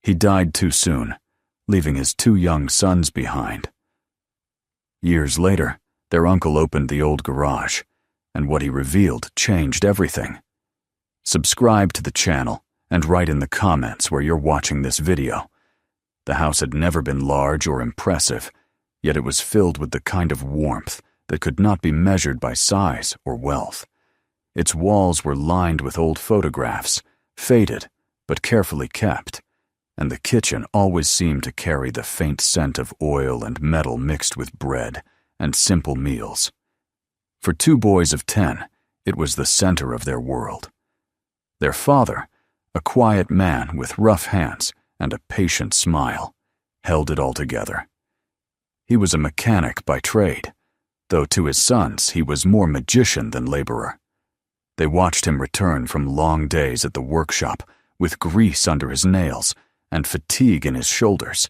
He died too soon, leaving his 2 young sons behind. Years later, their uncle opened the old garage, and what he revealed changed everything. Subscribe to the channel and write in the comments where you're watching this video. The house had never been large or impressive, yet it was filled with the kind of warmth that could not be measured by size or wealth. Its walls were lined with old photographs, faded but carefully kept, and the kitchen always seemed to carry the faint scent of oil and metal mixed with bread and simple meals. For 2 boys of 10, it was the center of their world. Their father, a quiet man with rough hands and a patient smile, held it all together. He was a mechanic by trade, though to his sons he was more magician than laborer. They watched him return from long days at the workshop with grease under his nails and fatigue in his shoulders,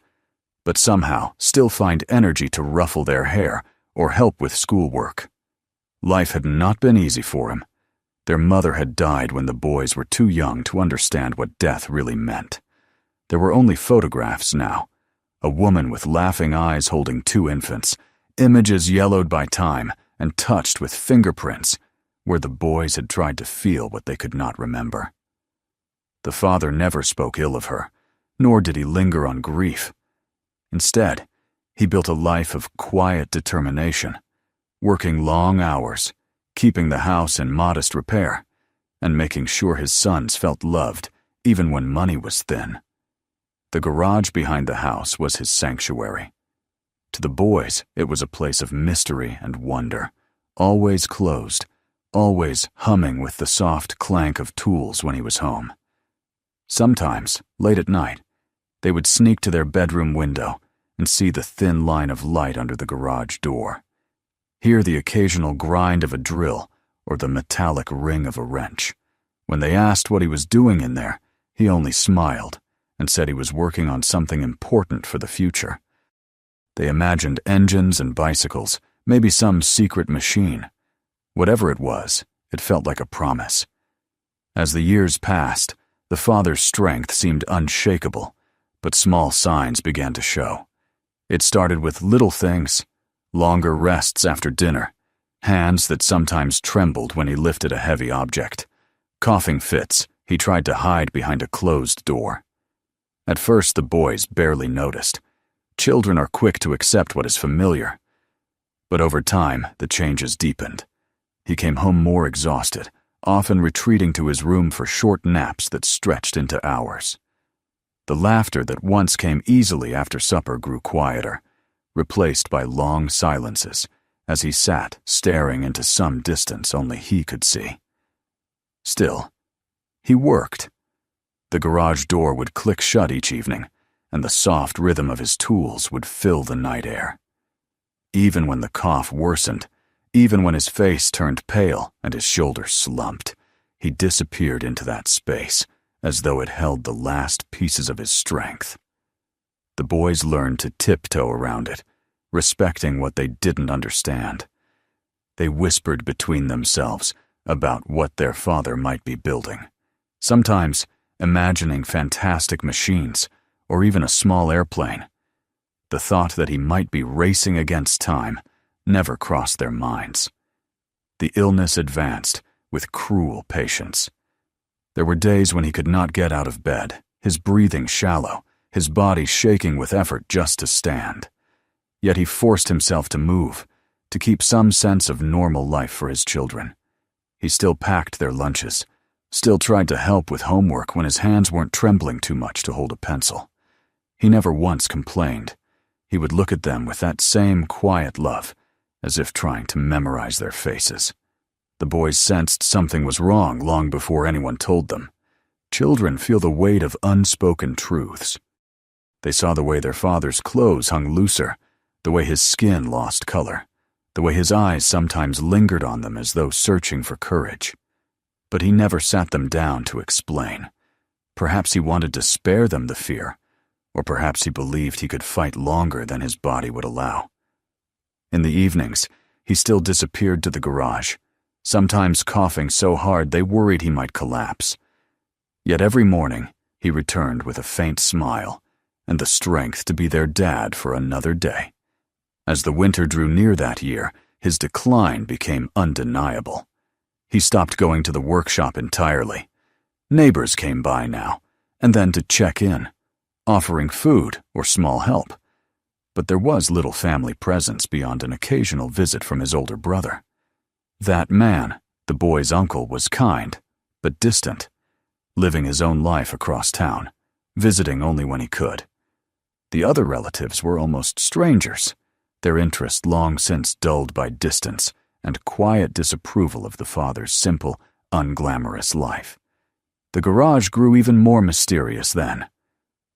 but somehow still find energy to ruffle their hair or help with schoolwork. Life had not been easy for him. Their mother had died when the boys were too young to understand what death really meant. There were only photographs now, a woman with laughing eyes holding 2 infants, images yellowed by time and touched with fingerprints, where the boys had tried to feel what they could not remember. The father never spoke ill of her, nor did he linger on grief. Instead, he built a life of quiet determination, working long hours, keeping the house in modest repair, and making sure his sons felt loved even when money was thin. The garage behind the house was his sanctuary. To the boys, it was a place of mystery and wonder, always closed, always humming with the soft clank of tools when he was home. Sometimes, late at night, they would sneak to their bedroom window and see the thin line of light under the garage door, hear the occasional grind of a drill or the metallic ring of a wrench. When they asked what he was doing in there, he only smiled and said he was working on something important for the future. They imagined engines and bicycles, maybe some secret machine. Whatever it was, it felt like a promise. As the years passed, the father's strength seemed unshakable, but small signs began to show. It started with little things, longer rests after dinner, hands that sometimes trembled when he lifted a heavy object, coughing fits he tried to hide behind a closed door. At first, the boys barely noticed. Children are quick to accept what is familiar. But over time, the changes deepened. He came home more exhausted, often retreating to his room for short naps that stretched into hours. The laughter that once came easily after supper grew quieter, replaced by long silences as he sat staring into some distance only he could see. Still, he worked. The garage door would click shut each evening, and the soft rhythm of his tools would fill the night air. Even when the cough worsened, even when his face turned pale and his shoulders slumped, he disappeared into that space as though it held the last pieces of his strength. The boys learned to tiptoe around it, respecting what they didn't understand. They whispered between themselves about what their father might be building, sometimes imagining fantastic machines or even a small airplane. The thought that he might be racing against time never crossed their minds. The illness advanced with cruel patience. There were days when he could not get out of bed, his breathing shallow, his body shaking with effort just to stand. Yet he forced himself to move, to keep some sense of normal life for his children. He still packed their lunches, still tried to help with homework when his hands weren't trembling too much to hold a pencil. He never once complained. He would look at them with that same quiet love, as if trying to memorize their faces. The boys sensed something was wrong long before anyone told them. Children feel the weight of unspoken truths. They saw the way their father's clothes hung looser, the way his skin lost color, the way his eyes sometimes lingered on them as though searching for courage. But he never sat them down to explain. Perhaps he wanted to spare them the fear, or perhaps he believed he could fight longer than his body would allow. In the evenings, he still disappeared to the garage, sometimes coughing so hard they worried he might collapse. Yet every morning, he returned with a faint smile and the strength to be their dad for another day. As the winter drew near that year, his decline became undeniable. He stopped going to the workshop entirely. Neighbors came by now, and then to check in, offering food or small help. But there was little family presence beyond an occasional visit from his older brother. That man, the boy's uncle, was kind, but distant, living his own life across town, visiting only when he could. The other relatives were almost strangers, their interest long since dulled by distance and quiet disapproval of the father's simple, unglamorous life. The garage grew even more mysterious then.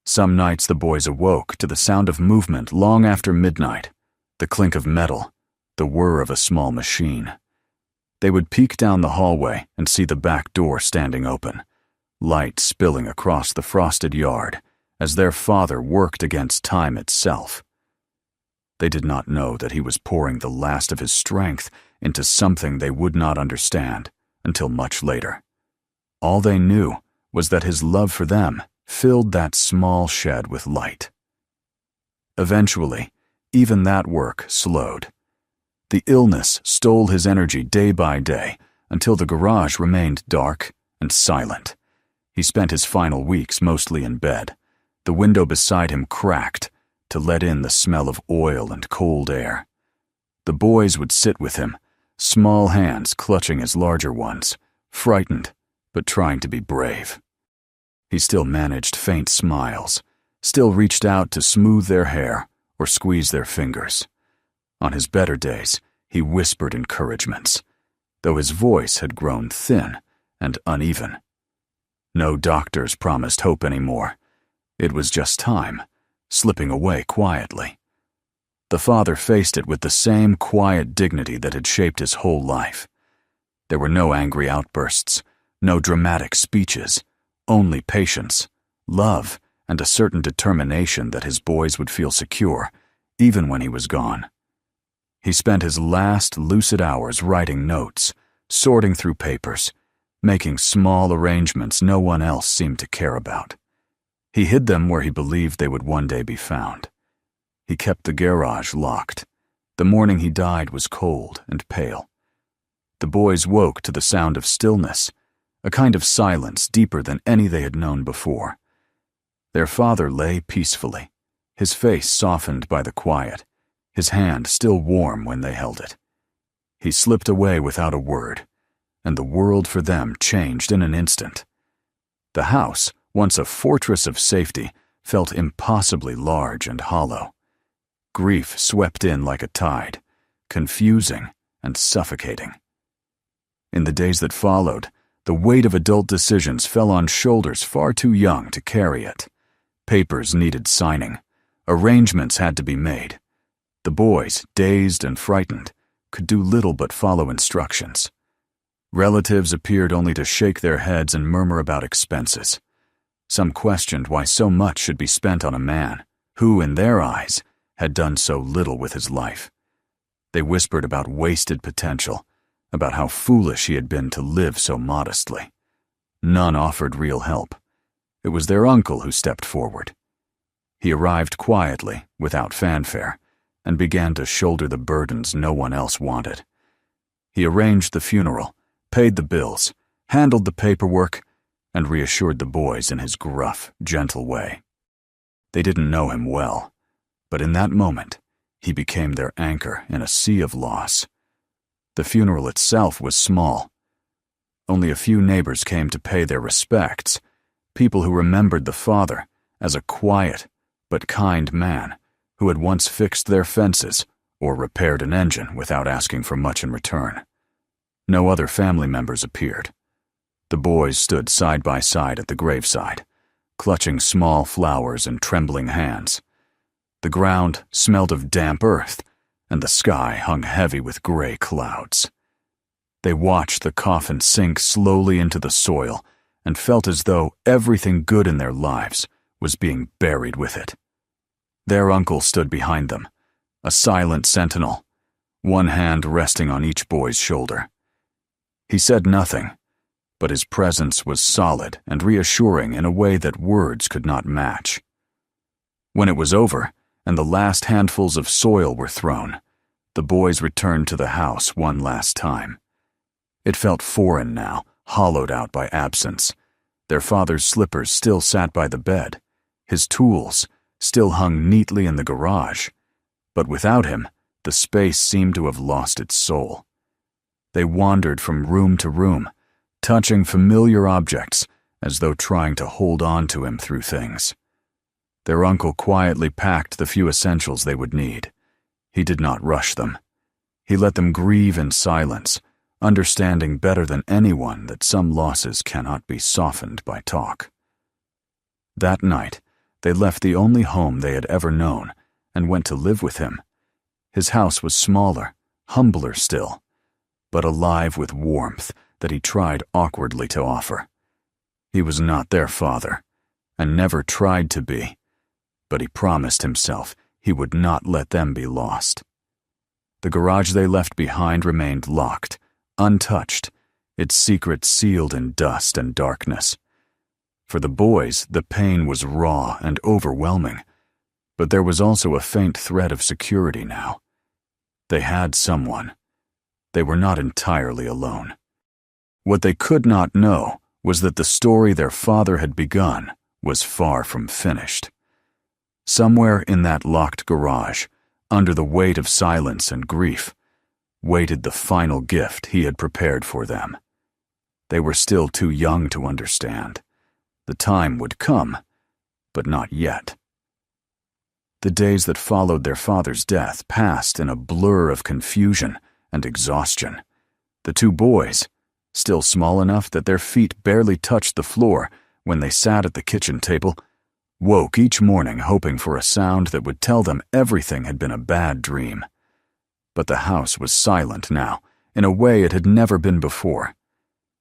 Some nights the boys awoke to the sound of movement long after midnight, the clink of metal, the whir of a small machine. They would peek down the hallway and see the back door standing open, light spilling across the frosted yard as their father worked against time itself. They did not know that he was pouring the last of his strength into something they would not understand until much later. All they knew was that his love for them filled that small shed with light. Eventually, even that work slowed. The illness stole his energy day by day until the garage remained dark and silent. He spent his final weeks mostly in bed, the window beside him cracked to let in the smell of oil and cold air. The boys would sit with him, small hands clutching his larger ones, frightened but trying to be brave. He still managed faint smiles, still reached out to smooth their hair or squeeze their fingers. On his better days, he whispered encouragements, though his voice had grown thin and uneven. No doctors promised hope anymore. It was just time, slipping away quietly. The father faced it with the same quiet dignity that had shaped his whole life. There were no angry outbursts, no dramatic speeches, only patience, love, and a certain determination that his boys would feel secure, even when he was gone. He spent his last lucid hours writing notes, sorting through papers, making small arrangements no one else seemed to care about. He hid them where he believed they would one day be found. He kept the garage locked. The morning he died was cold and pale. The boys woke to the sound of stillness, a kind of silence deeper than any they had known before. Their father lay peacefully, his face softened by the quiet, his hand still warm when they held it. He slipped away without a word, and the world for them changed in an instant. The house, once a fortress of safety, felt impossibly large and hollow. Grief swept in like a tide, confusing and suffocating. In the days that followed, the weight of adult decisions fell on shoulders far too young to carry it. Papers needed signing. Arrangements had to be made. The boys, dazed and frightened, could do little but follow instructions. Relatives appeared only to shake their heads and murmur about expenses. Some questioned why so much should be spent on a man who, in their eyes, had done so little with his life. They whispered about wasted potential, about how foolish he had been to live so modestly. None offered real help. It was their uncle who stepped forward. He arrived quietly, without fanfare, and began to shoulder the burdens no one else wanted. He arranged the funeral, paid the bills, handled the paperwork, and reassured the boys in his gruff, gentle way. They didn't know him well, but in that moment, he became their anchor in a sea of loss. The funeral itself was small. Only a few neighbors came to pay their respects, people who remembered the father as a quiet but kind man who had once fixed their fences or repaired an engine without asking for much in return. No other family members appeared. The boys stood side by side at the graveside, clutching small flowers in trembling hands. The ground smelled of damp earth, and the sky hung heavy with gray clouds. They watched the coffin sink slowly into the soil and felt as though everything good in their lives was being buried with it. Their uncle stood behind them, a silent sentinel, one hand resting on each boy's shoulder. He said nothing, but his presence was solid and reassuring in a way that words could not match. When it was over, and the last handfuls of soil were thrown, the boys returned to the house one last time. It felt foreign now, hollowed out by absence. Their father's slippers still sat by the bed. His tools still hung neatly in the garage. But without him, the space seemed to have lost its soul. They wandered from room to room, touching familiar objects as though trying to hold on to him through things. Their uncle quietly packed the few essentials they would need. He did not rush them. He let them grieve in silence, understanding better than anyone that some losses cannot be softened by talk. That night, they left the only home they had ever known and went to live with him. His house was smaller, humbler still, but alive with warmth that he tried awkwardly to offer. He was not their father, and never tried to be, but he promised himself he would not let them be lost. The garage they left behind remained locked, untouched, its secret sealed in dust and darkness. For the boys, the pain was raw and overwhelming, but there was also a faint thread of security now. They had someone. They were not entirely alone. What they could not know was that the story their father had begun was far from finished. Somewhere in that locked garage, under the weight of silence and grief, waited the final gift he had prepared for them. They were still too young to understand. The time would come, but not yet. The days that followed their father's death passed in a blur of confusion and exhaustion. The two boys, still small enough that their feet barely touched the floor when they sat at the kitchen table, woke each morning hoping for a sound that would tell them everything had been a bad dream. But the house was silent now, in a way it had never been before.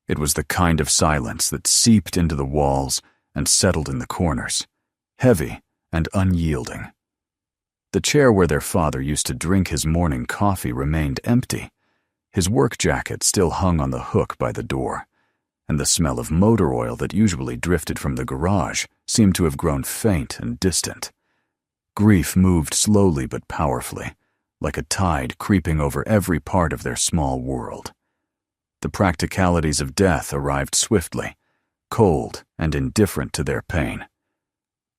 It was the kind of silence that seeped into the walls and settled in the corners, heavy and unyielding. The chair where their father used to drink his morning coffee remained empty. His work jacket still hung on the hook by the door, and the smell of motor oil that usually drifted from the garage seemed to have grown faint and distant. Grief moved slowly but powerfully, like a tide creeping over every part of their small world. The practicalities of death arrived swiftly, cold and indifferent to their pain.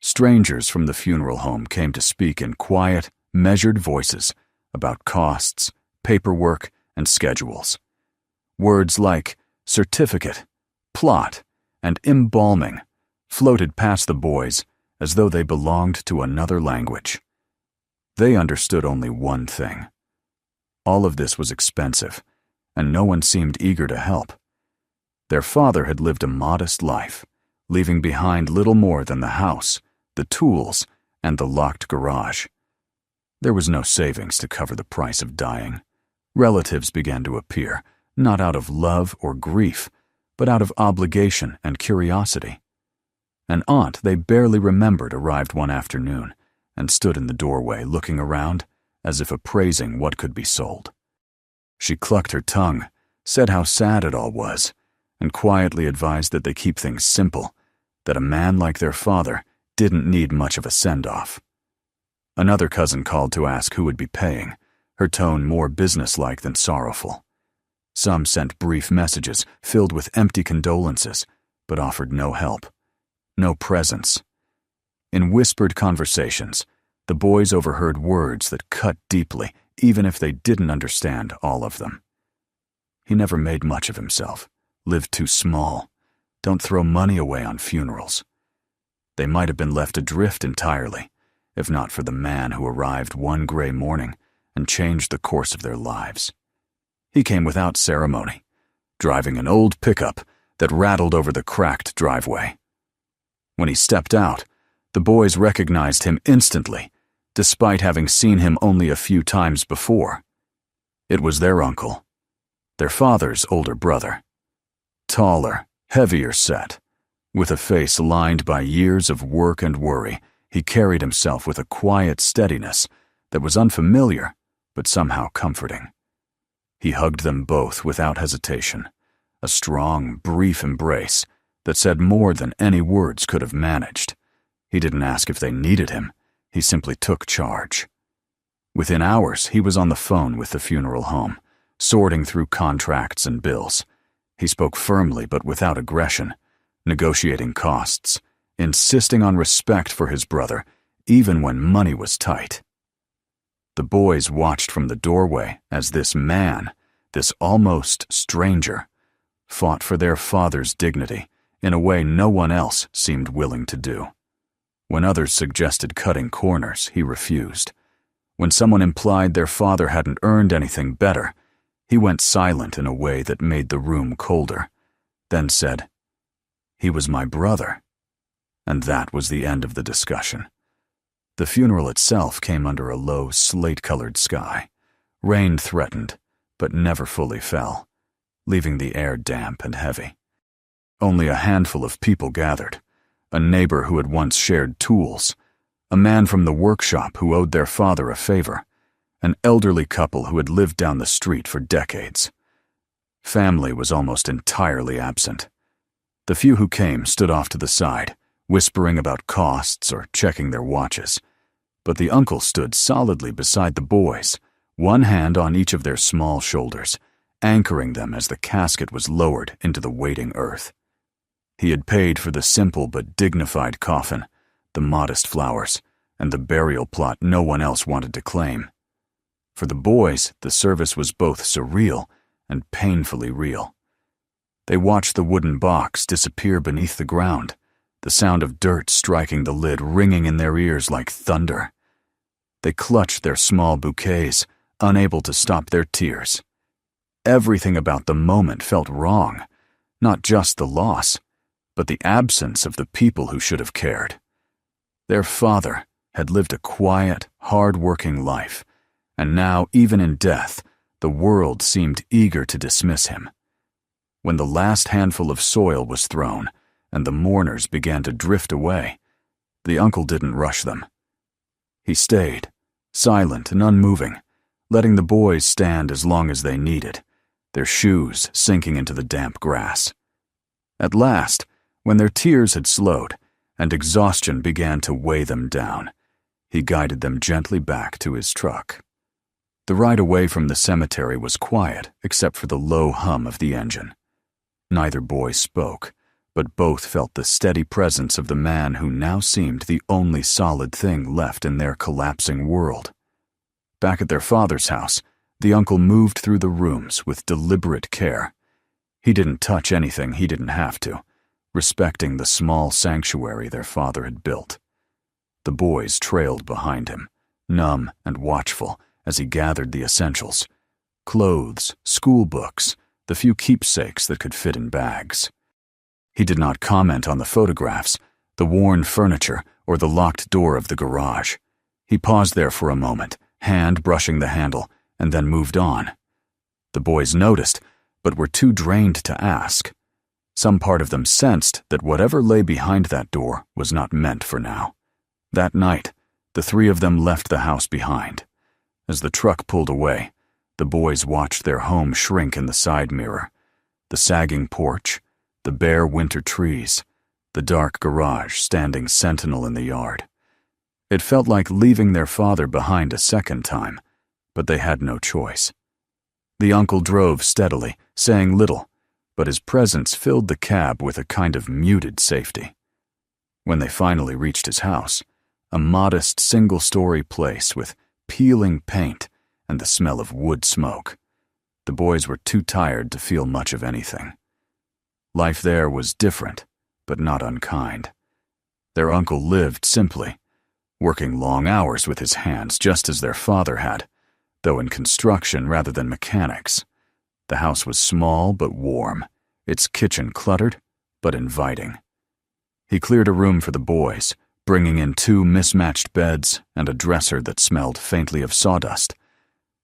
Strangers from the funeral home came to speak in quiet, measured voices about costs, paperwork, and schedules. Words like certificate, plot, and embalming floated past the boys as though they belonged to another language. They understood only one thing. All of this was expensive, and no one seemed eager to help. Their father had lived a modest life, leaving behind little more than the house, the tools, and the locked garage. There was no savings to cover the price of dying. Relatives began to appear, not out of love or grief, but out of obligation and curiosity. An aunt they barely remembered arrived one afternoon and stood in the doorway looking around as if appraising what could be sold. She clucked her tongue, said how sad it all was, and quietly advised that they keep things simple, that a man like their father didn't need much of a send-off. Another cousin called to ask who would be paying, her tone more businesslike than sorrowful. Some sent brief messages filled with empty condolences, but offered no help, no presence. In whispered conversations, the boys overheard words that cut deeply, even if they didn't understand all of them. He never made much of himself, lived too small, don't throw money away on funerals. They might have been left adrift entirely, if not for the man who arrived one gray morning and changed the course of their lives. He came without ceremony, driving an old pickup that rattled over the cracked driveway. When he stepped out, the boys recognized him instantly, despite having seen him only a few times before. It was their uncle, their father's older brother. Taller, heavier set, with a face lined by years of work and worry, he carried himself with a quiet steadiness that was unfamiliar but somehow comforting. He hugged them both without hesitation, a strong, brief embrace that said more than any words could have managed. He didn't ask if they needed him. He simply took charge. Within hours, he was on the phone with the funeral home, sorting through contracts and bills. He spoke firmly but without aggression, negotiating costs, insisting on respect for his brother, even when money was tight. The boys watched from the doorway as this man, this almost stranger, fought for their father's dignity in a way no one else seemed willing to do. When others suggested cutting corners, he refused. When someone implied their father hadn't earned anything better, he went silent in a way that made the room colder, then said, "He was my brother." And that was the end of the discussion. The funeral itself came under a low, slate-colored sky. Rain threatened, but never fully fell, leaving the air damp and heavy. Only a handful of people gathered, a neighbor who had once shared tools, a man from the workshop who owed their father a favor, an elderly couple who had lived down the street for decades. Family was almost entirely absent. The few who came stood off to the side, whispering about costs or checking their watches. But the uncle stood solidly beside the boys, one hand on each of their small shoulders, anchoring them as the casket was lowered into the waiting earth. He had paid for the simple but dignified coffin, the modest flowers, and the burial plot no one else wanted to claim. For the boys, the service was both surreal and painfully real. They watched the wooden box disappear beneath the ground, the sound of dirt striking the lid ringing in their ears like thunder. They clutched their small bouquets, unable to stop their tears. Everything about the moment felt wrong, not just the loss, but the absence of the people who should have cared. Their father had lived a quiet, hard-working life, and now, even in death, the world seemed eager to dismiss him. When the last handful of soil was thrown, and the mourners began to drift away, the uncle didn't rush them. He stayed, silent and unmoving, letting the boys stand as long as they needed, their shoes sinking into the damp grass. At last, when their tears had slowed and exhaustion began to weigh them down, he guided them gently back to his truck. The ride away from the cemetery was quiet except for the low hum of the engine. Neither boy spoke, but both felt the steady presence of the man who now seemed the only solid thing left in their collapsing world. Back at their father's house, the uncle moved through the rooms with deliberate care. He didn't touch anything he didn't have to, respecting the small sanctuary their father had built. The boys trailed behind him, numb and watchful, as he gathered the essentials: clothes, school books, the few keepsakes that could fit in bags. He did not comment on the photographs, the worn furniture, or the locked door of the garage. He paused there for a moment, hand brushing the handle, and then moved on. The boys noticed, but were too drained to ask. Some part of them sensed that whatever lay behind that door was not meant for now. That night, the three of them left the house behind. As the truck pulled away, the boys watched their home shrink in the side mirror. The sagging porch, the bare winter trees, the dark garage standing sentinel in the yard. It felt like leaving their father behind a second time, but they had no choice. The uncle drove steadily, saying little, but his presence filled the cab with a kind of muted safety. When they finally reached his house, a modest single-story place with peeling paint and the smell of wood smoke, the boys were too tired to feel much of anything. Life there was different, but not unkind. Their uncle lived simply, working long hours with his hands just as their father had, though in construction rather than mechanics. The house was small but warm, its kitchen cluttered but inviting. He cleared a room for the boys, bringing in 2 mismatched beds and a dresser that smelled faintly of sawdust.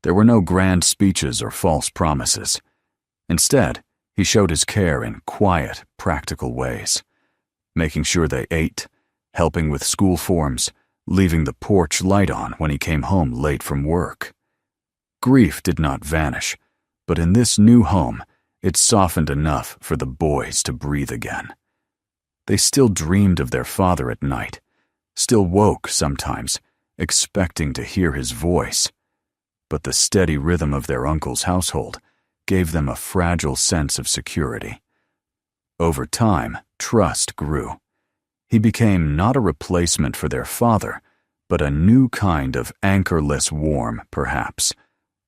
There were no grand speeches or false promises. Instead, he showed his care in quiet, practical ways, making sure they ate, helping with school forms, leaving the porch light on when he came home late from work. Grief did not vanish, but in this new home, it softened enough for the boys to breathe again. They still dreamed of their father at night, still woke sometimes, expecting to hear his voice. But the steady rhythm of their uncle's household gave them a fragile sense of security. Over time, trust grew. He became not a replacement for their father, but a new kind of anchorless warm, perhaps,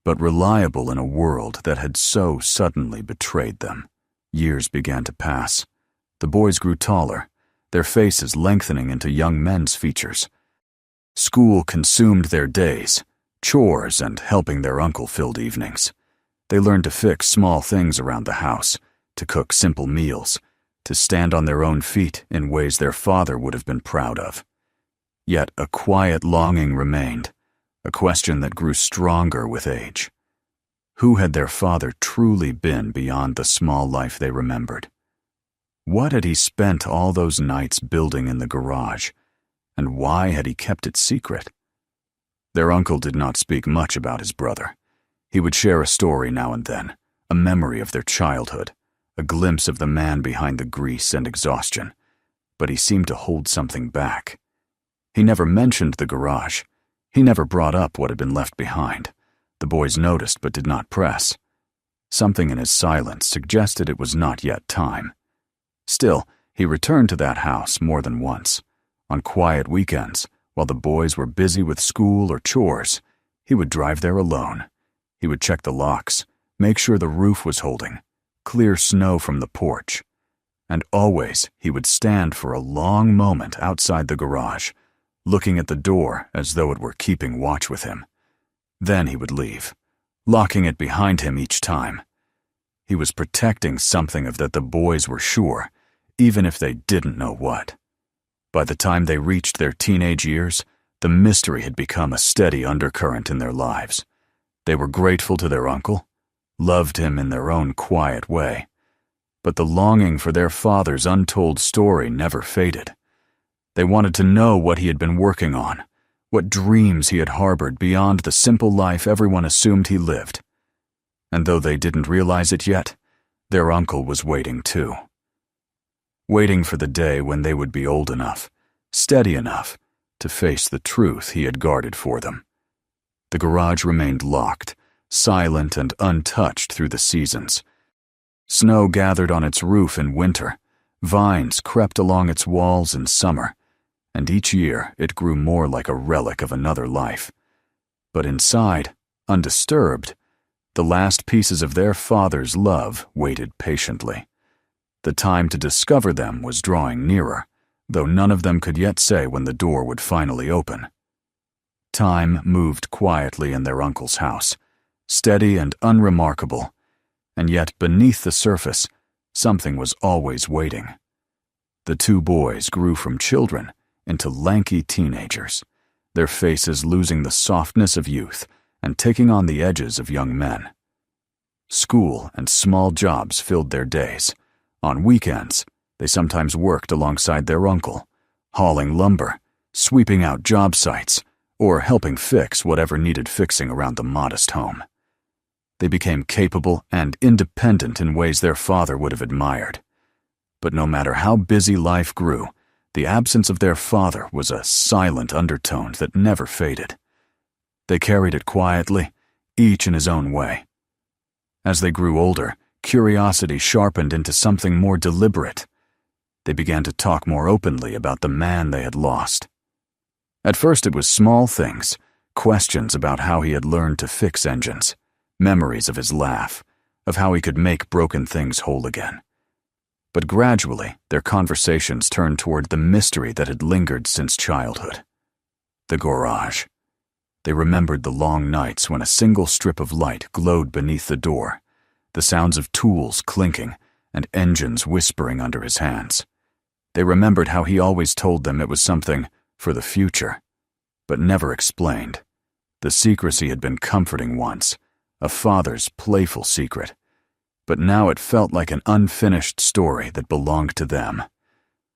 but reliable in a world that had so suddenly betrayed them. Years began to pass. The boys grew taller, their faces lengthening into young men's features. School consumed their days, chores and helping their uncle filled evenings. They learned to fix small things around the house, to cook simple meals, to stand on their own feet in ways their father would have been proud of. Yet a quiet longing remained, a question that grew stronger with age. Who had their father truly been beyond the small life they remembered? What had he spent all those nights building in the garage, and why had he kept it secret? Their uncle did not speak much about his brother. He would share a story now and then, a memory of their childhood, a glimpse of the man behind the grease and exhaustion, but he seemed to hold something back. He never mentioned the garage. He never brought up what had been left behind. The boys noticed but did not press. Something in his silence suggested it was not yet time. Still, he returned to that house more than once. On quiet weekends, while the boys were busy with school or chores, he would drive there alone. He would check the locks, make sure the roof was holding, clear snow from the porch. And always he would stand for a long moment outside the garage, looking at the door as though it were keeping watch with him. Then he would leave, locking it behind him each time. He was protecting something of that the boys were sure, even if they didn't know what. By the time they reached their teenage years, the mystery had become a steady undercurrent in their lives. They were grateful to their uncle, loved him in their own quiet way, but the longing for their father's untold story never faded. They wanted to know what he had been working on, what dreams he had harbored beyond the simple life everyone assumed he lived. And though they didn't realize it yet, their uncle was waiting too. Waiting for the day when they would be old enough, steady enough, to face the truth he had guarded for them. The garage remained locked, silent and untouched through the seasons. Snow gathered on its roof in winter, vines crept along its walls in summer, and each year it grew more like a relic of another life. But inside, undisturbed, the last pieces of their father's love waited patiently. The time to discover them was drawing nearer, though none of them could yet say when the door would finally open. Time moved quietly in their uncle's house, steady and unremarkable, and yet beneath the surface, something was always waiting. The two boys grew from children into lanky teenagers, their faces losing the softness of youth and taking on the edges of young men. School and small jobs filled their days. On weekends, they sometimes worked alongside their uncle, hauling lumber, sweeping out job sites, or helping fix whatever needed fixing around the modest home. They became capable and independent in ways their father would have admired. But no matter how busy life grew, the absence of their father was a silent undertone that never faded. They carried it quietly, each in his own way. As they grew older, curiosity sharpened into something more deliberate. They began to talk more openly about the man they had lost. At first it was small things, questions about how he had learned to fix engines, memories of his laugh, of how he could make broken things whole again. But gradually, their conversations turned toward the mystery that had lingered since childhood. The garage. They remembered the long nights when a single strip of light glowed beneath the door, the sounds of tools clinking and engines whispering under his hands. They remembered how he always told them it was something for the future, but never explained. The secrecy had been comforting once, a father's playful secret, but now it felt like an unfinished story that belonged to them.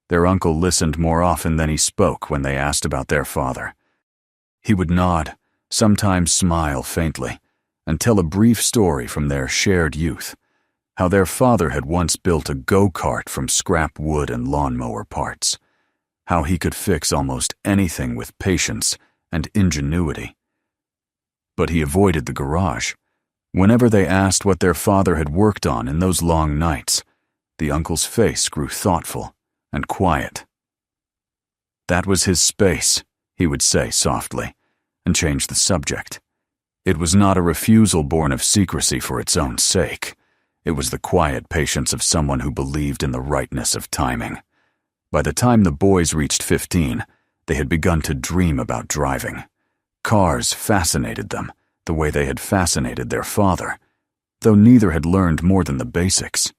Their uncle listened more often than he spoke when they asked about their father. He would nod, sometimes smile faintly, and tell a brief story from their shared youth, how their father had once built a go-kart from scrap wood and lawnmower parts, how he could fix almost anything with patience and ingenuity. But he avoided the garage. Whenever they asked what their father had worked on in those long nights, the uncle's face grew thoughtful and quiet. That was his space, he would say softly, and change the subject. It was not a refusal born of secrecy for its own sake. It was the quiet patience of someone who believed in the rightness of timing. By the time the boys reached 15, they had begun to dream about driving. Cars fascinated them, the way they had fascinated their father, though neither had learned more than the basics.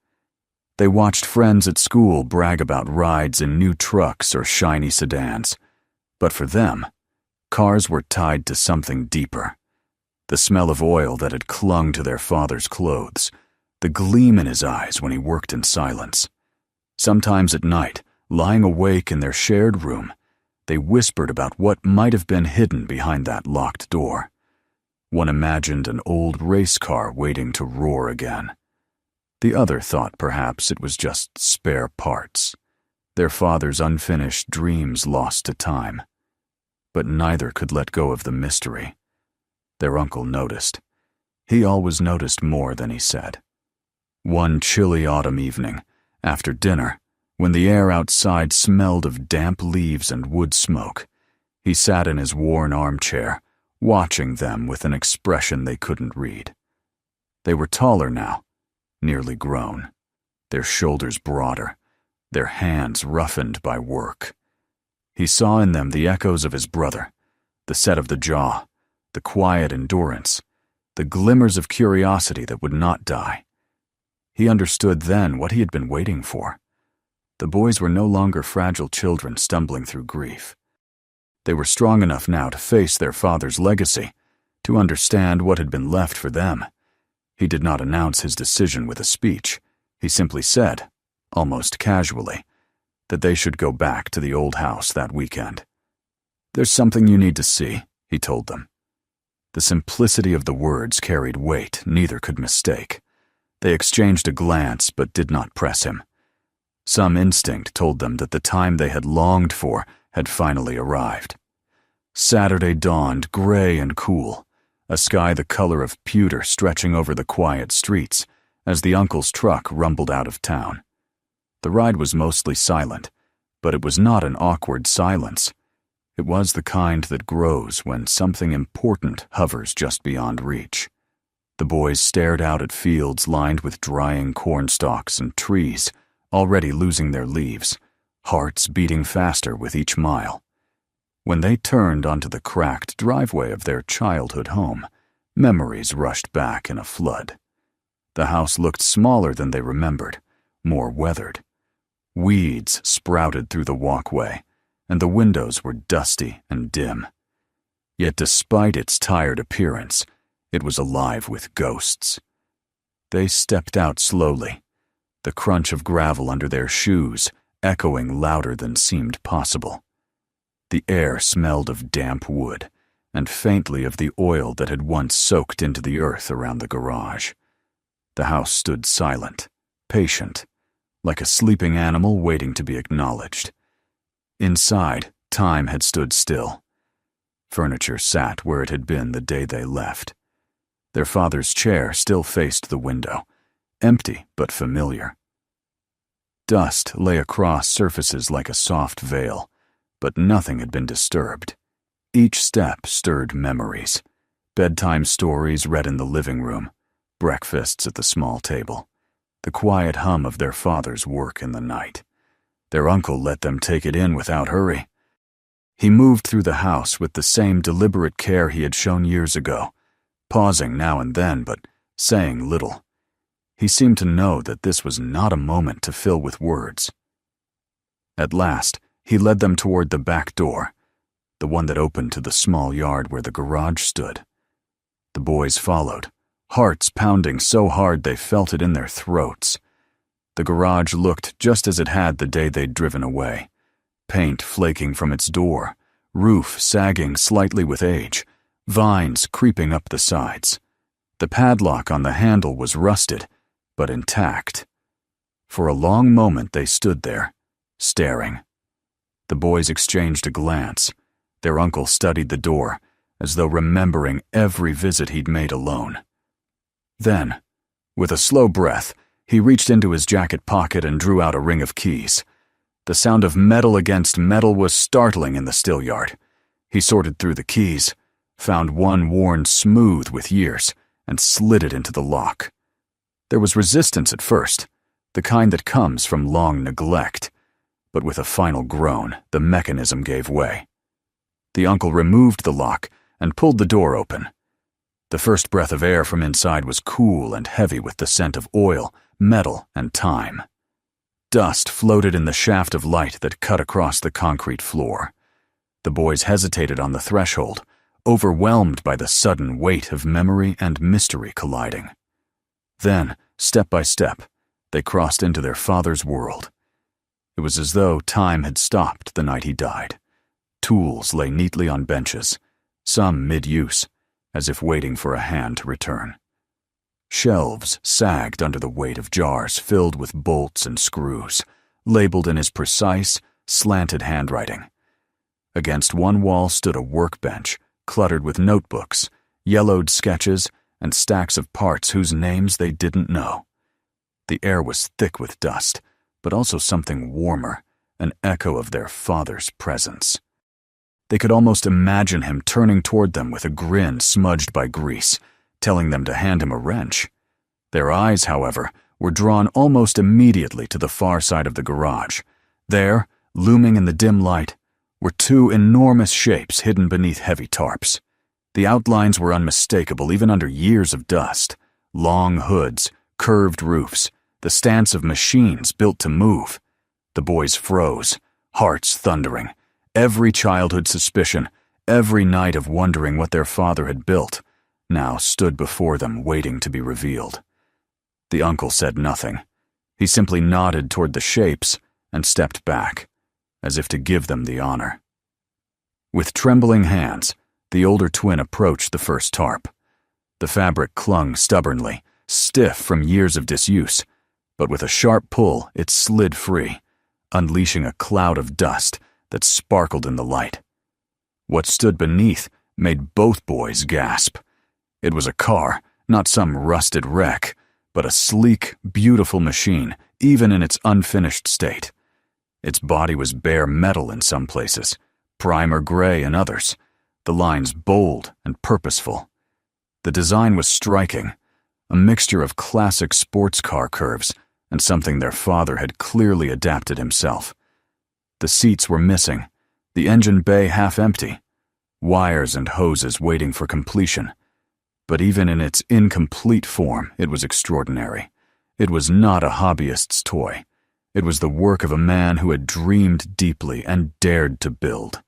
They watched friends at school brag about rides in new trucks or shiny sedans, but for them, cars were tied to something deeper. The smell of oil that had clung to their father's clothes, the gleam in his eyes when he worked in silence. Sometimes at night, lying awake in their shared room, they whispered about what might have been hidden behind that locked door. One imagined an old race car waiting to roar again. The other thought perhaps it was just spare parts, their father's unfinished dreams lost to time. But neither could let go of the mystery. Their uncle noticed. He always noticed more than he said. One chilly autumn evening, after dinner, when the air outside smelled of damp leaves and wood smoke, he sat in his worn armchair, watching them with an expression they couldn't read. They were taller now, nearly grown, their shoulders broader, their hands roughened by work. He saw in them the echoes of his brother, the set of the jaw, the quiet endurance, the glimmers of curiosity that would not die. He understood then what he had been waiting for. The boys were no longer fragile children stumbling through grief. They were strong enough now to face their father's legacy, to understand what had been left for them. He did not announce his decision with a speech. He simply said, almost casually, that they should go back to the old house that weekend. "There's something you need to see," he told them. The simplicity of the words carried weight neither could mistake. They exchanged a glance but did not press him. Some instinct told them that the time they had longed for had finally arrived. Saturday dawned gray and cool, a sky the color of pewter stretching over the quiet streets as the uncle's truck rumbled out of town. The ride was mostly silent, but it was not an awkward silence. It was the kind that grows when something important hovers just beyond reach. The boys stared out at fields lined with drying corn stalks and trees, already losing their leaves, hearts beating faster with each mile. When they turned onto the cracked driveway of their childhood home, memories rushed back in a flood. The house looked smaller than they remembered, more weathered. Weeds sprouted through the walkway, and the windows were dusty and dim. Yet despite its tired appearance, it was alive with ghosts. They stepped out slowly, the crunch of gravel under their shoes echoing louder than seemed possible. The air smelled of damp wood, and faintly of the oil that had once soaked into the earth around the garage. The house stood silent, patient, like a sleeping animal waiting to be acknowledged. Inside, time had stood still. Furniture sat where it had been the day they left. Their father's chair still faced the window, empty but familiar. Dust lay across surfaces like a soft veil, but nothing had been disturbed. Each step stirred memories. Bedtime stories read in the living room, breakfasts at the small table, the quiet hum of their father's work in the night. Their uncle let them take it in without hurry. He moved through the house with the same deliberate care he had shown years ago, pausing now and then but saying little. He seemed to know that this was not a moment to fill with words. At last, he led them toward the back door, the one that opened to the small yard where the garage stood. The boys followed, hearts pounding so hard they felt it in their throats. The garage looked just as it had the day they'd driven away. Paint flaking from its door, roof sagging slightly with age, vines creeping up the sides. The padlock on the handle was rusted, but intact. For a long moment they stood there, staring. The boys exchanged a glance. Their uncle studied the door, as though remembering every visit he'd made alone. Then, with a slow breath, he reached into his jacket pocket and drew out a ring of keys. The sound of metal against metal was startling in the still yard. He sorted through the keys, found one worn smooth with years, and slid it into the lock. There was resistance at first, the kind that comes from long neglect, but with a final groan, the mechanism gave way. The uncle removed the lock and pulled the door open. The first breath of air from inside was cool and heavy with the scent of oil, metal, and time. Dust floated in the shaft of light that cut across the concrete floor. The boys hesitated on the threshold, overwhelmed by the sudden weight of memory and mystery colliding. Then, step by step, they crossed into their father's world. It was as though time had stopped the night he died. Tools lay neatly on benches, some mid-use, as if waiting for a hand to return. Shelves sagged under the weight of jars filled with bolts and screws, labeled in his precise, slanted handwriting. Against one wall stood a workbench, cluttered with notebooks, yellowed sketches, and stacks of parts whose names they didn't know. The air was thick with dust, but also something warmer, an echo of their father's presence. They could almost imagine him turning toward them with a grin smudged by grease, telling them to hand him a wrench. Their eyes, however, were drawn almost immediately to the far side of the garage. There, looming in the dim light, were two enormous shapes hidden beneath heavy tarps. The outlines were unmistakable even under years of dust. Long hoods, curved roofs, the stance of machines built to move. The boys froze, hearts thundering. Every childhood suspicion, every night of wondering what their father had built, now stood before them waiting to be revealed. The uncle said nothing. He simply nodded toward the shapes and stepped back, as if to give them the honor. With trembling hands, the older twin approached the first tarp. The fabric clung stubbornly, stiff from years of disuse, but with a sharp pull it slid free, unleashing a cloud of dust that sparkled in the light. What stood beneath made both boys gasp. It was a car, not some rusted wreck, but a sleek, beautiful machine, even in its unfinished state. Its body was bare metal in some places, primer gray in others, the lines bold and purposeful. The design was striking, a mixture of classic sports car curves and something their father had clearly adapted himself. The seats were missing, the engine bay half empty, wires and hoses waiting for completion. But even in its incomplete form, it was extraordinary. It was not a hobbyist's toy. It was the work of a man who had dreamed deeply and dared to build.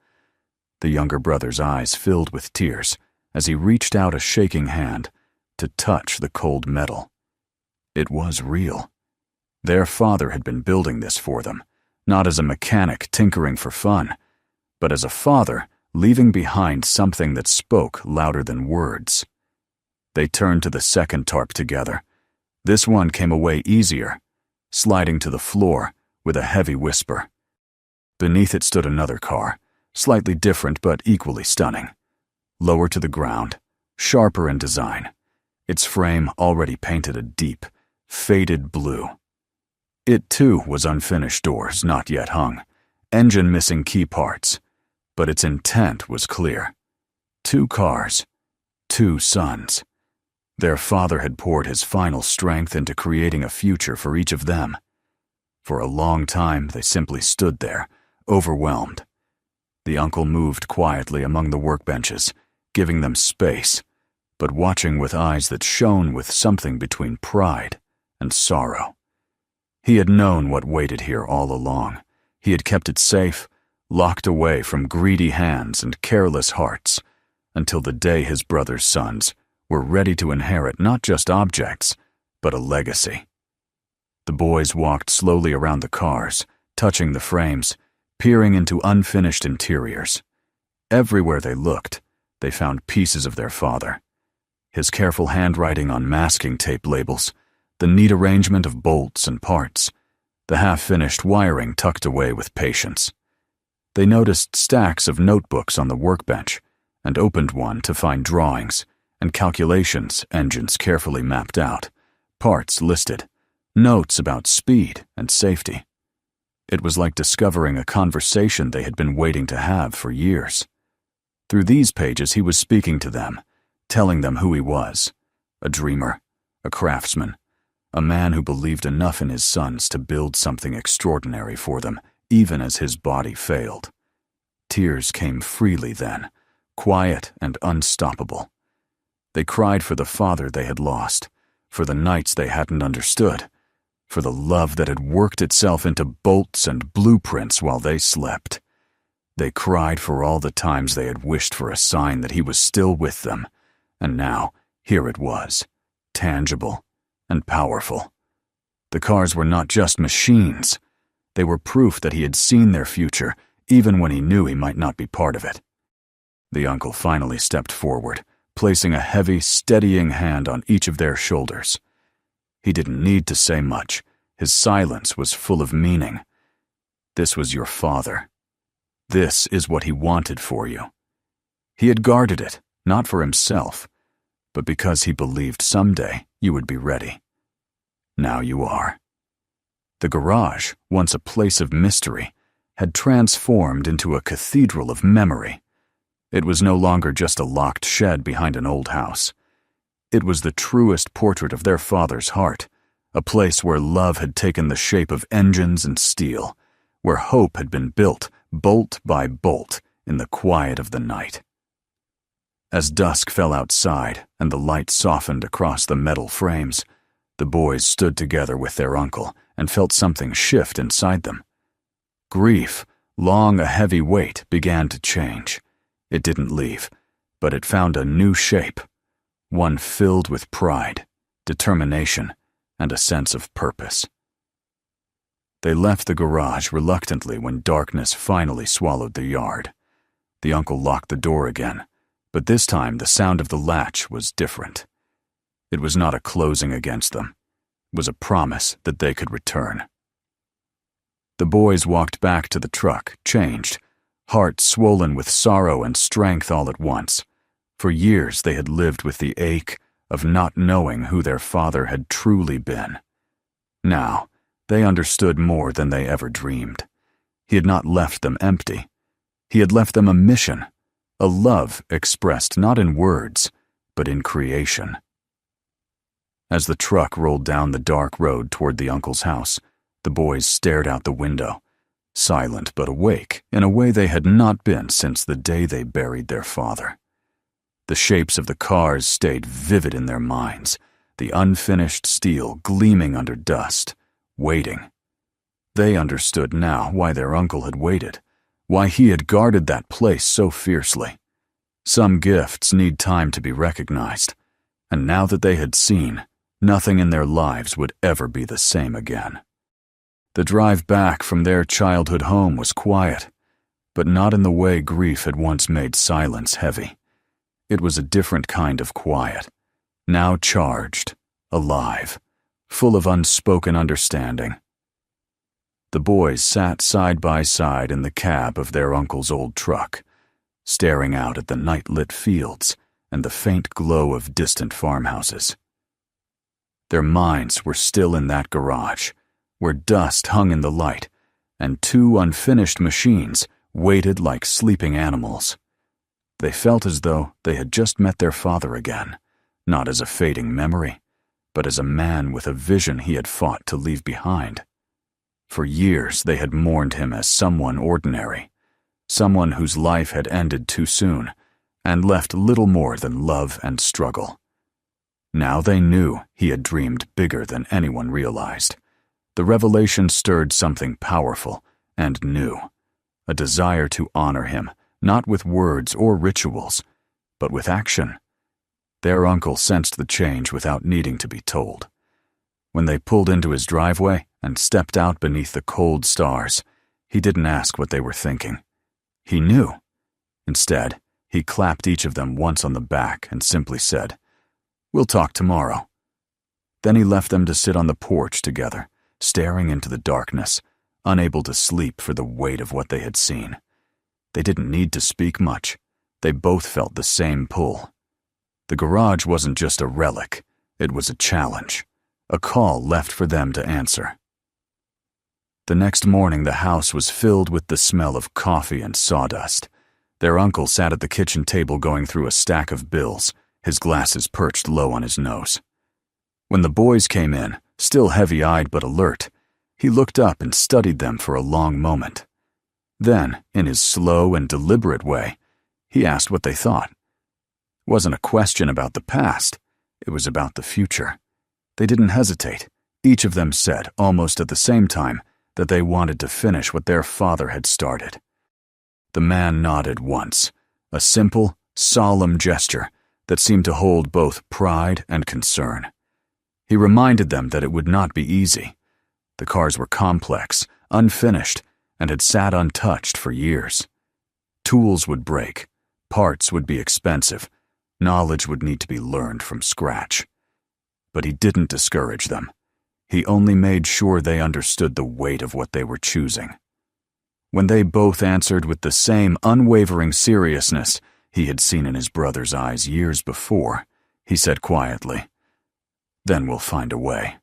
The younger brother's eyes filled with tears as he reached out a shaking hand to touch the cold metal. It was real. Their father had been building this for them, not as a mechanic tinkering for fun, but as a father leaving behind something that spoke louder than words. They turned to the second tarp together. This one came away easier, sliding to the floor with a heavy whisper. Beneath it stood another car, slightly different but equally stunning. Lower to the ground, sharper in design, its frame already painted a deep, faded blue. It too was unfinished doors not yet hung, engine missing key parts, but its intent was clear. 2 cars, 2 sons. Their father had poured his final strength into creating a future for each of them. For a long time they simply stood there, overwhelmed. The uncle moved quietly among the workbenches, giving them space, but watching with eyes that shone with something between pride and sorrow. He had known what waited here all along. He had kept it safe, locked away from greedy hands and careless hearts, until the day his brother's sons were ready to inherit not just objects, but a legacy. The boys walked slowly around the cars, touching the frames, peering into unfinished interiors. Everywhere they looked, they found pieces of their father. His careful handwriting on masking tape labels, the neat arrangement of bolts and parts, the half-finished wiring tucked away with patience. They noticed stacks of notebooks on the workbench and opened one to find drawings and calculations, engines carefully mapped out, parts listed, notes about speed and safety. It was like discovering a conversation they had been waiting to have for years. Through these pages he was speaking to them, telling them who he was, a dreamer, a craftsman, a man who believed enough in his sons to build something extraordinary for them, even as his body failed. Tears came freely then, quiet and unstoppable. They cried for the father they had lost, for the nights they hadn't understood, for the love that had worked itself into bolts and blueprints while they slept. They cried for all the times they had wished for a sign that he was still with them, and now here it was, tangible and powerful. The cars were not just machines. They were proof that he had seen their future, even when he knew he might not be part of it. The uncle finally stepped forward, placing a heavy, steadying hand on each of their shoulders. He didn't need to say much. His silence was full of meaning. This was your father. This is what he wanted for you. He had guarded it, not for himself, but because he believed someday you would be ready. Now you are. The garage, once a place of mystery, had transformed into a cathedral of memory. It was no longer just a locked shed behind an old house. It was the truest portrait of their father's heart, a place where love had taken the shape of engines and steel, where hope had been built, bolt by bolt, in the quiet of the night. As dusk fell outside and the light softened across the metal frames, the boys stood together with their uncle and felt something shift inside them. Grief, long a heavy weight, began to change. It didn't leave, but it found a new shape, one filled with pride, determination, and a sense of purpose. They left the garage reluctantly when darkness finally swallowed the yard. The uncle locked the door again, but this time the sound of the latch was different. It was not a closing against them. It was a promise that they could return. The boys walked back to the truck, changed, hearts swollen with sorrow and strength all at once. For years they had lived with the ache of not knowing who their father had truly been. Now, they understood more than they ever dreamed. He had not left them empty. He had left them a mission, a love expressed not in words, but in creation. As the truck rolled down the dark road toward the uncle's house, the boys stared out the window, silent but awake in a way they had not been since the day they buried their father. The shapes of the cars stayed vivid in their minds, the unfinished steel gleaming under dust, waiting. They understood now why their uncle had waited, why he had guarded that place so fiercely. Some gifts need time to be recognized, and now that they had seen, nothing in their lives would ever be the same again. The drive back from their childhood home was quiet, but not in the way grief had once made silence heavy. It was a different kind of quiet, now charged, alive, full of unspoken understanding. The boys sat side by side in the cab of their uncle's old truck, staring out at the night-lit fields and the faint glow of distant farmhouses. Their minds were still in that garage, where dust hung in the light, and two unfinished machines waited like sleeping animals. They felt as though they had just met their father again, not as a fading memory, but as a man with a vision he had fought to leave behind. For years they had mourned him as someone ordinary, someone whose life had ended too soon and left little more than love and struggle. Now they knew he had dreamed bigger than anyone realized. The revelation stirred something powerful and new, a desire to honor him, not with words or rituals, but with action. Their uncle sensed the change without needing to be told. When they pulled into his driveway and stepped out beneath the cold stars, he didn't ask what they were thinking. He knew. Instead, he clapped each of them once on the back and simply said, "We'll talk tomorrow." Then he left them to sit on the porch together, staring into the darkness, unable to sleep for the weight of what they had seen. They didn't need to speak much. They both felt the same pull. The garage wasn't just a relic, it was a challenge, a call left for them to answer. The next morning, the house was filled with the smell of coffee and sawdust. Their uncle sat at the kitchen table going through a stack of bills, his glasses perched low on his nose. When the boys came in, still heavy-eyed but alert, he looked up and studied them for a long moment. Then, in his slow and deliberate way, he asked what they thought. It wasn't a question about the past, it was about the future. They didn't hesitate. Each of them said, almost at the same time, that they wanted to finish what their father had started. The man nodded once, a simple, solemn gesture that seemed to hold both pride and concern. He reminded them that it would not be easy. The cars were complex, unfinished, and had sat untouched for years. Tools would break, parts would be expensive, knowledge would need to be learned from scratch. But he didn't discourage them. He only made sure they understood the weight of what they were choosing. When they both answered with the same unwavering seriousness he had seen in his brother's eyes years before, he said quietly, "Then we'll find a way."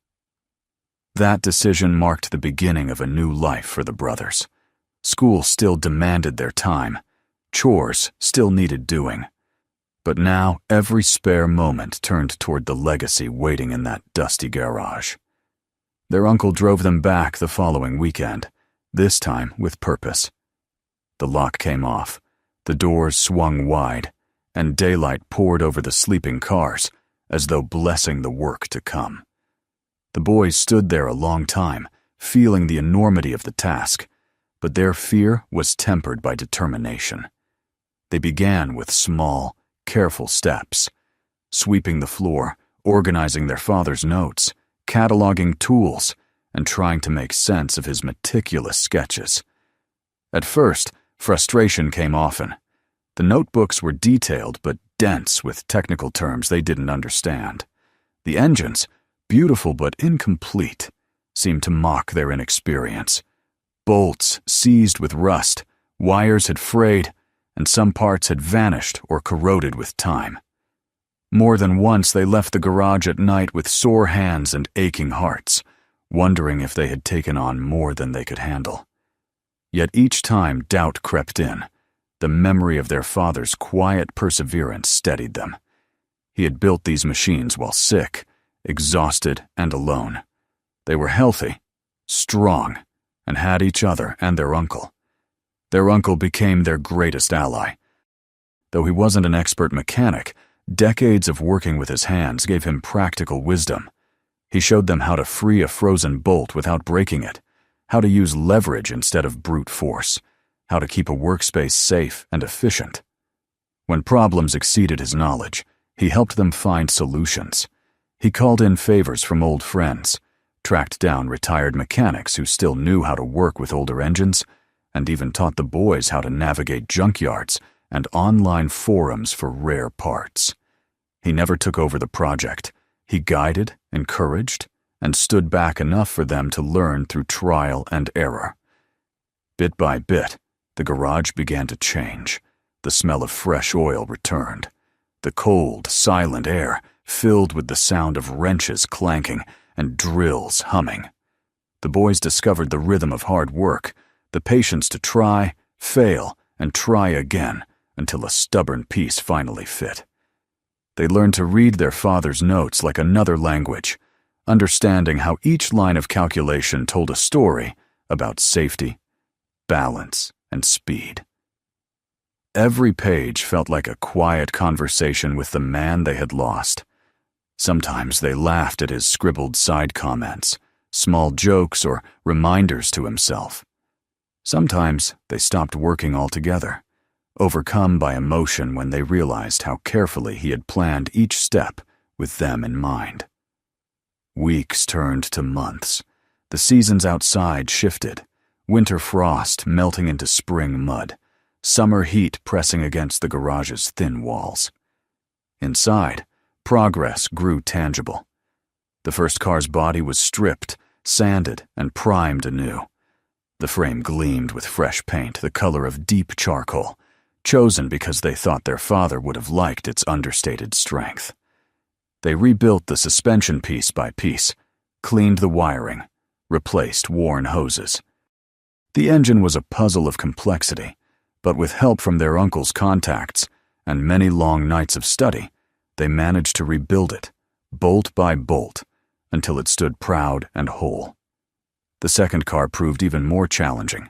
That decision marked the beginning of a new life for the brothers. School still demanded their time. Chores still needed doing. But now every spare moment turned toward the legacy waiting in that dusty garage. Their uncle drove them back the following weekend, this time with purpose. The lock came off, the doors swung wide, and daylight poured over the sleeping cars, as though blessing the work to come. The boys stood there a long time, feeling the enormity of the task, but their fear was tempered by determination. They began with small, careful steps, sweeping the floor, organizing their father's notes, cataloging tools, and trying to make sense of his meticulous sketches. At first, frustration came often. The notebooks were detailed but dense with technical terms they didn't understand. The engines, beautiful but incomplete, seemed to mock their inexperience. Bolts seized with rust, wires had frayed, and some parts had vanished or corroded with time. More than once they left the garage at night with sore hands and aching hearts, wondering if they had taken on more than they could handle. Yet each time doubt crept in. The memory of their father's quiet perseverance steadied them. He had built these machines while sick, exhausted, and alone. They were healthy, strong, and had each other and their uncle. Their uncle became their greatest ally. Though he wasn't an expert mechanic, decades of working with his hands gave him practical wisdom. He showed them how to free a frozen bolt without breaking it, how to use leverage instead of brute force, how to keep a workspace safe and efficient. When problems exceeded his knowledge, he helped them find solutions. He called in favors from old friends, tracked down retired mechanics who still knew how to work with older engines, and even taught the boys how to navigate junkyards and online forums for rare parts. He never took over the project. He guided, encouraged, and stood back enough for them to learn through trial and error. Bit by bit, the garage began to change. The smell of fresh oil returned. The cold, silent air filled with the sound of wrenches clanking and drills humming. The boys discovered the rhythm of hard work, the patience to try, fail, and try again until a stubborn piece finally fit. They learned to read their father's notes like another language, understanding how each line of calculation told a story about safety, balance, and speed. Every page felt like a quiet conversation with the man they had lost. Sometimes they laughed at his scribbled side comments, small jokes or reminders to himself. Sometimes they stopped working altogether, overcome by emotion when they realized how carefully he had planned each step with them in mind. Weeks turned to months. The seasons outside shifted, winter frost melting into spring mud, summer heat pressing against the garage's thin walls. Inside, progress grew tangible. The first car's body was stripped, sanded, and primed anew. The frame gleamed with fresh paint, the color of deep charcoal, chosen because they thought their father would have liked its understated strength. They rebuilt the suspension piece by piece, cleaned the wiring, replaced worn hoses. The engine was a puzzle of complexity, but with help from their uncle's contacts and many long nights of study, they managed to rebuild it, bolt by bolt, until it stood proud and whole. The second car proved even more challenging.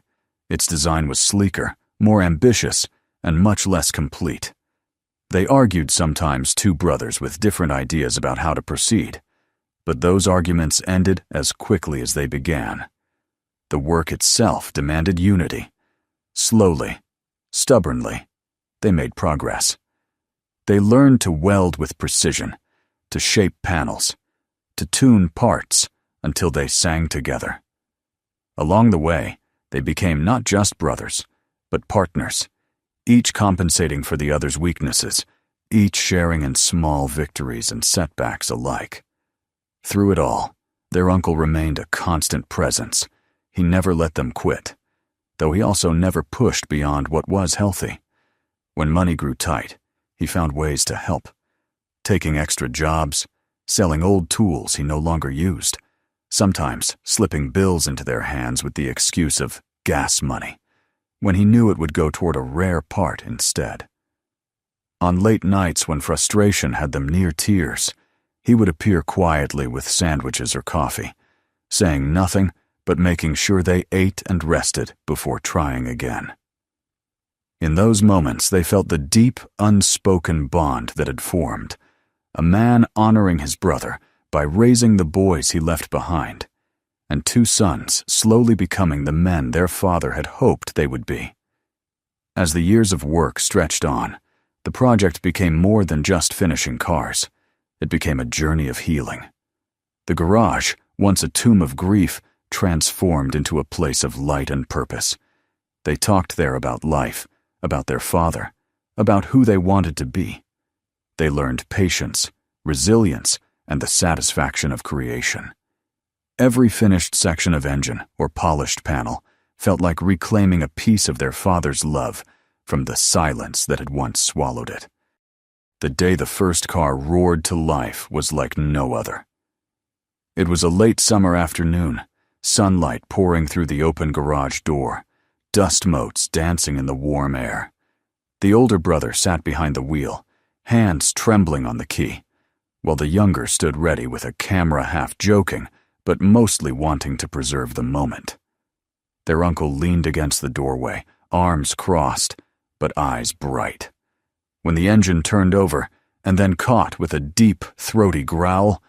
Its design was sleeker, more ambitious, and much less complete. They argued sometimes, two brothers with different ideas about how to proceed, but those arguments ended as quickly as they began. The work itself demanded unity. Slowly, stubbornly, they made progress. They learned to weld with precision, to shape panels, to tune parts until they sang together. Along the way, they became not just brothers, but partners, each compensating for the other's weaknesses, each sharing in small victories and setbacks alike. Through it all, their uncle remained a constant presence. He never let them quit, though he also never pushed beyond what was healthy. When money grew tight, he found ways to help, taking extra jobs, selling old tools he no longer used, sometimes slipping bills into their hands with the excuse of gas money, when he knew it would go toward a rare part instead. On late nights when frustration had them near tears, he would appear quietly with sandwiches or coffee, saying nothing but making sure they ate and rested before trying again. In those moments, they felt the deep, unspoken bond that had formed, a man honoring his brother by raising the boys he left behind, and two sons slowly becoming the men their father had hoped they would be. As the years of work stretched on, the project became more than just finishing cars. It became a journey of healing. The garage, once a tomb of grief, transformed into a place of light and purpose. They talked there about life, about their father, about who they wanted to be. They learned patience, resilience, and the satisfaction of creation. Every finished section of engine or polished panel felt like reclaiming a piece of their father's love from the silence that had once swallowed it. The day the first car roared to life was like no other. It was a late summer afternoon, sunlight pouring through the open garage door, dust motes dancing in the warm air. The older brother sat behind the wheel, hands trembling on the key, while the younger stood ready with a camera half joking, but mostly wanting to preserve the moment. Their uncle leaned against the doorway, arms crossed, but eyes bright. When the engine turned over and then caught with a deep, throaty growl,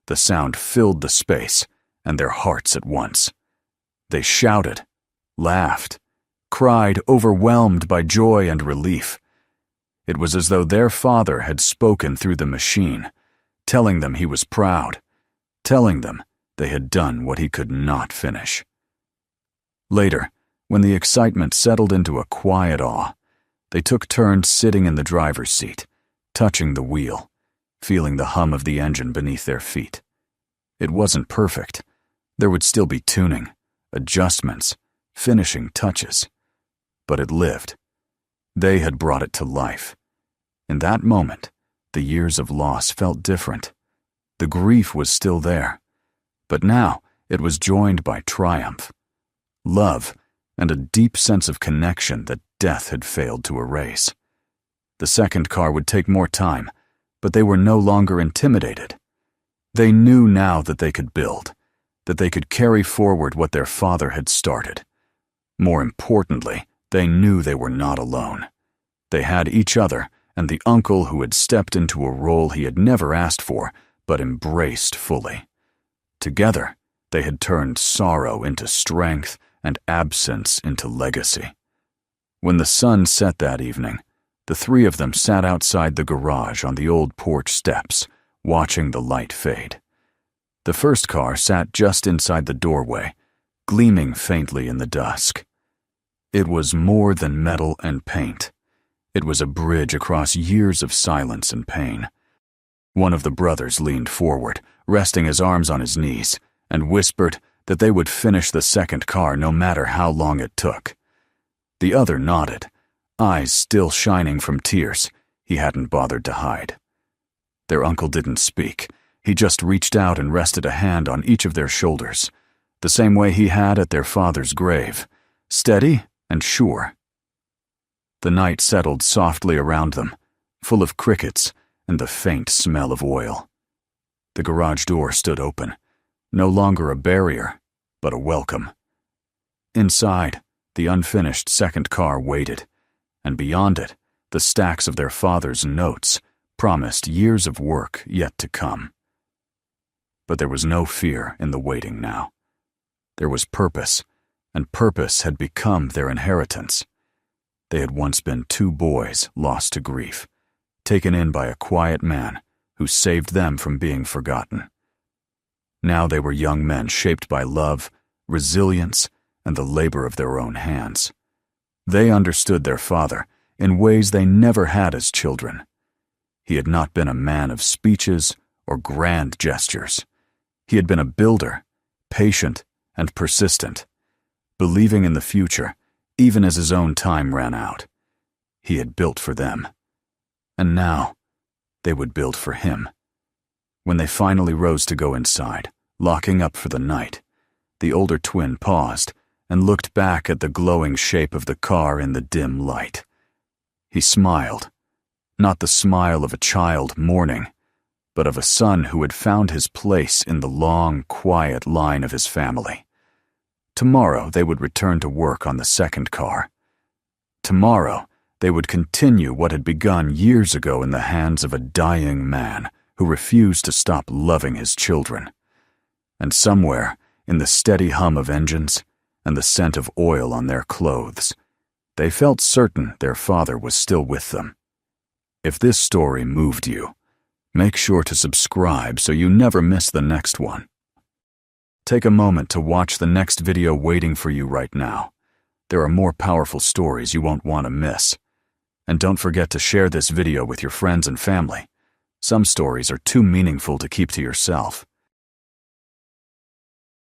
the sound filled the space and their hearts at once. They shouted, laughed, cried, overwhelmed by joy and relief. It was as though their father had spoken through the machine, telling them he was proud, telling them they had done what he could not finish. Later, when the excitement settled into a quiet awe, they took turns sitting in the driver's seat, touching the wheel, feeling the hum of the engine beneath their feet. It wasn't perfect. There would still be tuning, adjustments, finishing touches. But it lived. They had brought it to life. In that moment, the years of loss felt different. The grief was still there, but now it was joined by triumph, love, and a deep sense of connection that death had failed to erase. The second car would take more time, but they were no longer intimidated. They knew now that they could build, that they could carry forward what their father had started. More importantly, they knew they were not alone. They had each other and the uncle who had stepped into a role he had never asked for, but embraced fully. Together, they had turned sorrow into strength and absence into legacy. When the sun set that evening, the three of them sat outside the garage on the old porch steps, watching the light fade. The first car sat just inside the doorway, gleaming faintly in the dusk. It was more than metal and paint. It was a bridge across years of silence and pain. One of the brothers leaned forward, resting his arms on his knees, and whispered that they would finish the second car no matter how long it took. The other nodded, eyes still shining from tears he hadn't bothered to hide. Their uncle didn't speak. He just reached out and rested a hand on each of their shoulders, the same way he had at their father's grave, steady and sure. The night settled softly around them, full of crickets and the faint smell of oil. The garage door stood open, no longer a barrier, but a welcome. Inside, the unfinished second car waited, and beyond it, the stacks of their father's notes promised years of work yet to come. But there was no fear in the waiting now. There was purpose, and purpose had become their inheritance. They had once been two boys lost to grief, taken in by a quiet man who saved them from being forgotten. Now they were young men shaped by love, resilience, and the labor of their own hands. They understood their father in ways they never had as children. He had not been a man of speeches or grand gestures. He had been a builder, patient and persistent, believing in the future even as his own time ran out. He had built for them, and now they would build for him. When they finally rose to go inside, locking up for the night, the older twin paused and looked back at the glowing shape of the car in the dim light. He smiled, not the smile of a child mourning, but of a son who had found his place in the long, quiet line of his family. Tomorrow they would return to work on the second car. Tomorrow they would continue what had begun years ago in the hands of a dying man who refused to stop loving his children. And somewhere, in the steady hum of engines and the scent of oil on their clothes, they felt certain their father was still with them. If this story moved you, make sure to subscribe so you never miss the next one. Take a moment to watch the next video waiting for you right now. There are more powerful stories you won't want to miss. And don't forget to share this video with your friends and family. Some stories are too meaningful to keep to yourself.